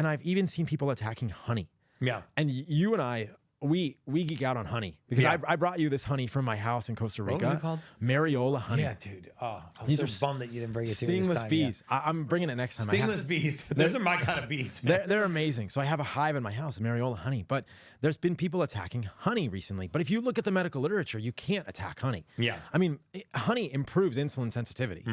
And I've even seen people attacking honey. Yeah. And you and I, we geek out on honey because I brought you this honey from my house in Costa Rica. What was it called? Mariola honey. Yeah, dude. Oh, I was so bummed that you didn't bring it to me this Stingless time. bees. I'm bringing it next time. Stingless bees. Those are my kind of bees, man. They're amazing. So I have a hive in my house, Mariola honey. But there's been people attacking honey recently. But if you look at the medical literature, you can't attack honey. Yeah. I mean, honey improves insulin sensitivity.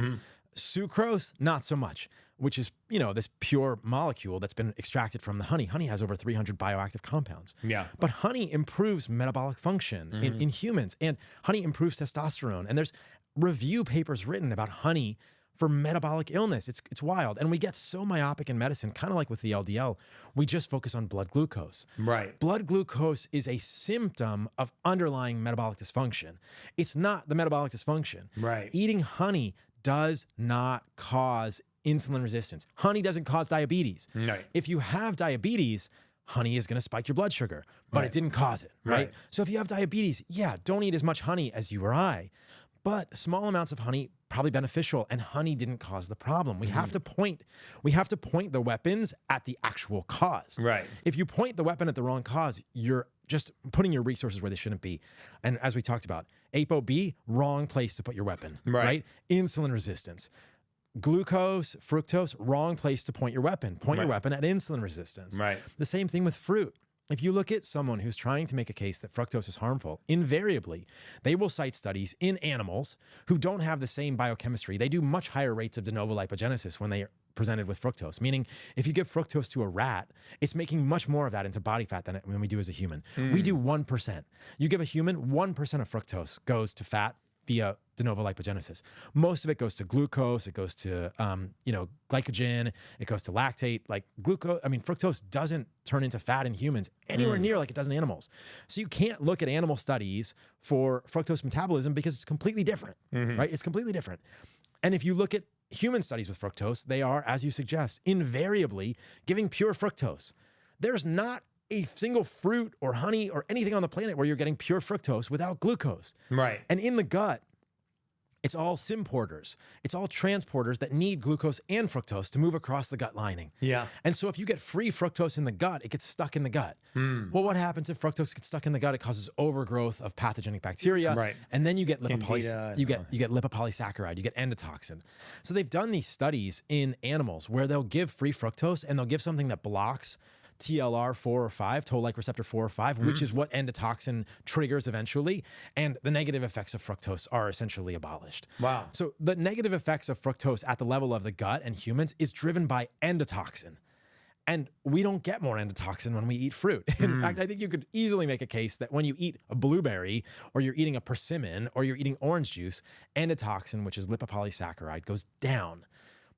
Sucrose, not so much, which is, this pure molecule that's been extracted from the honey. Honey has over 300 bioactive compounds. Yeah. But honey improves metabolic function in humans, and honey improves testosterone. And there's review papers written about honey for metabolic illness. It's wild. And we get so myopic in medicine, kind of like with the LDL, we just focus on blood glucose. Right. Blood glucose is a symptom of underlying metabolic dysfunction. It's not the metabolic dysfunction. Right. Eating honey does not cause insulin resistance. Honey doesn't cause diabetes. Right. If you have diabetes, honey is going to spike your blood sugar, but it didn't cause it, right? So if you have diabetes, don't eat as much honey as you or I, but small amounts of honey probably beneficial, and honey didn't cause the problem. We have to point the weapons at the actual cause. Right. If you point the weapon at the wrong cause, you're just putting your resources where they shouldn't be. And as we talked about, ApoB, wrong place to put your weapon, right? Insulin resistance. Glucose, fructose, wrong place to point your weapon. Point your weapon at insulin resistance. Right. The same thing with fruit. If you look at someone who's trying to make a case that fructose is harmful, invariably, they will cite studies in animals who don't have the same biochemistry. They do much higher rates of de novo lipogenesis when they are presented with fructose, meaning if you give fructose to a rat, it's making much more of that into body fat than we do as a human. We do 1%. You give a human, 1% of fructose goes to fat via de novo lipogenesis. Most of it goes to glucose, it goes to glycogen, it goes to lactate. Like fructose doesn't turn into fat in humans anywhere near like it does in animals. So you can't look at animal studies for fructose metabolism because it's completely different, right? It's completely different. And if you look at human studies with fructose, they are, as you suggest, invariably giving pure fructose. There's not a single fruit or honey or anything on the planet where you're getting pure fructose without glucose. Right. And in the gut, it's all symporters. It's all transporters that need glucose and fructose to move across the gut lining. Yeah. And so if you get free fructose in the gut, it gets stuck in the gut. Well, what happens if fructose gets stuck in the gut? It causes overgrowth of pathogenic bacteria. Right. And then you get you get lipopolysaccharide, you get endotoxin. So they've done these studies in animals where they'll give free fructose and they'll give something that blocks TLR 4 or 5, toll-like receptor 4 or 5, which is what endotoxin triggers eventually. And the negative effects of fructose are essentially abolished. Wow. So the negative effects of fructose at the level of the gut and humans is driven by endotoxin. And we don't get more endotoxin when we eat fruit. In fact, I think you could easily make a case that when you eat a blueberry or you're eating a persimmon or you're eating orange juice, endotoxin, which is lipopolysaccharide, goes down.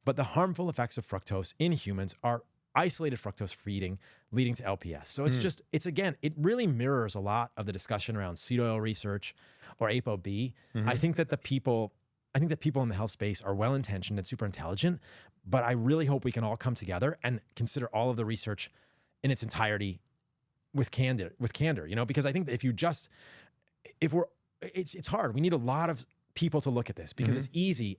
But the harmful effects of fructose in humans are isolated fructose feeding leading to LPS. So it really mirrors a lot of the discussion around seed oil research or ApoB. I think that the people in the health space are well-intentioned and super intelligent, but I really hope we can all come together and consider all of the research in its entirety with candor, because I think that it's hard. We need a lot of people to look at this because it's easy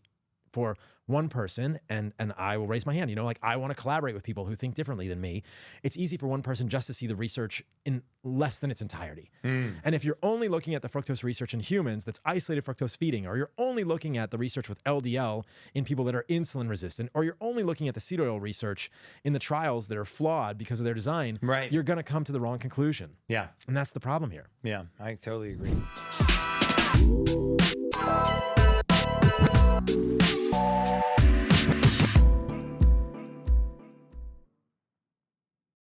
for one person, and I will raise my hand, I want to collaborate with people who think differently than me. It's easy for one person just to see the research in less than its entirety. And if you're only looking at the fructose research in humans that's isolated fructose feeding, or you're only looking at the research with LDL in people that are insulin resistant, or you're only looking at the seed oil research in the trials that are flawed because of their design, you're going to come to the wrong conclusion. Yeah. And that's the problem here. Yeah, I totally agree.